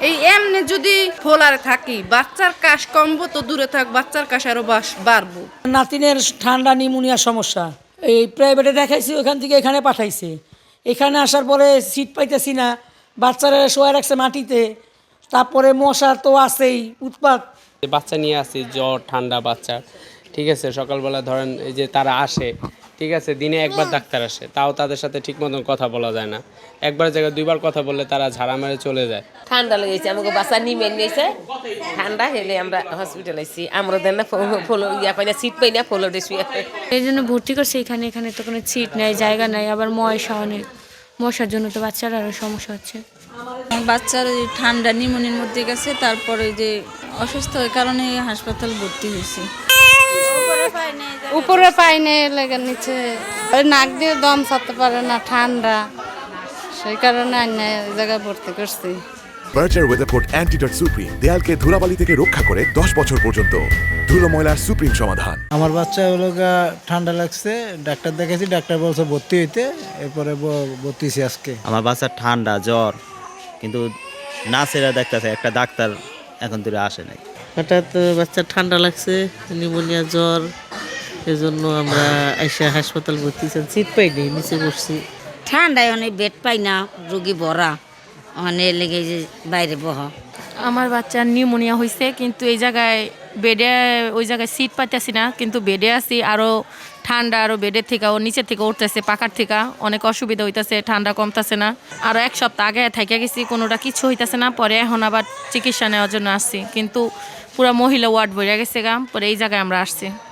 এই এমনি যদি ফোলার থাকি বাচ্চার কাশ কমবো তো দূরে থাক বাচ্চার কাশ আরো বাড়বো। নাতিনের ঠান্ডা নিউমোনিয়ার সমস্যা, এই প্রাইভেটে দেখাইছি, ওখান থেকে এখানে পাঠাইছে। এখানে আসার পরে সিট পাইতেছি না, বাচ্চারা শোয়া রাখছে মাটিতে, তারপরে মশা তো আছেই উৎপাত। বাচ্চা নিয়ে আসি, জ্বর ঠান্ডা বাচ্চা, ঠিক আছে। সকালবেলা ধরেন এই যে তারা আসে, ঠিক আছে, দিনে একবার ডাক্তার আসে, তাও তাদের সাথে ঠিক মতন কথা বলা যায় না। একবার জায়গায় দুইবার কথা বললে তারা ঝাড়া মেরে চলে যায়। ঠান্ডা লেগেছে, আমাকে বাচ্চা নিমে নিয়েছে, ঠান্ডা হেলে আমরা হসপিটালে আইছি। আমরা দেন না ফলো ইয়া পাই না, সিট পাই না, ফলো ডে শুয়ে। এই জন্য ভর্তি করছে এখানে। এখানে তো কোনো সিট নেই, জায়গা নেই, আবার মশা অনেক, মশার জন্য তো বাচ্চারা আরও সমস্যা হচ্ছে। বাচ্চার ঠান্ডা নিউমোনিয়ার মধ্যে গেছে, তারপরে যে অসুস্থ ওই কারণে হাসপাতাল ভর্তি হয়েছে। উপরে পাইনে লেগে নিচে, নাক দিয়ে দম ছাড়তে পারে না, ঠান্ডা, সেই কারণে এই জায়গায় ভর্তি করছি। বার্জার ওয়েদারকোট অ্যান্টিডট সুপ্রিম দেয়ালকে ধুলাবালি থেকে রক্ষা করে 10 বছর পর্যন্ত। ধুলো ময়লার সুপ্রিম সমাধান। আমার বাচ্চা হলো ঠান্ডা লাগছে, ডাক্তার দেখাইছি, ডাক্তার বলছে ভর্তি হইতে, এরপরে ভর্তি হয়েছি আজকে। আমার বাচ্চার ঠান্ডা জ্বর, কিন্তু না সেরা দেখতেছে একটা ডাক্তার এখন ধরে আসে নাই। হঠাৎ বাচ্চার ঠান্ডা লাগছে, নিউমোনিয়া জ্বর, এজন্য আমরা এসে হাসপাতাল ভর্তি হয়েছি। সিট পাইনি, নিচে বসছি। ঠান্ডায় অনেক বেড পাই না, রোগী ভরা, অনেক লেগে যে বাইরে বহা। আমার বাচ্চার নিউমোনিয়া হয়েছে, কিন্তু এই জায়গায় বেডে, ওই জায়গায় সিট পাইতেছি না, কিন্তু বেডে আছি। আরও ঠান্ডা, আরও বেডের থেকে ও নিচের থেকে উঠতেছে, পাখার থেকে অনেক অসুবিধা হইতেছে, ঠান্ডা কমতেছে না। আরও এক সপ্তাহ আগে থাইকা গেছি, কোনোটা কিছু হইতেছে না, পরে এখন আবার চিকিৎসা নেওয়ার জন্য আসছি, কিন্তু পুরো মহিলা ওয়ার্ড ভরে গেছে পরে এই জায়গায় আমরা আসছি।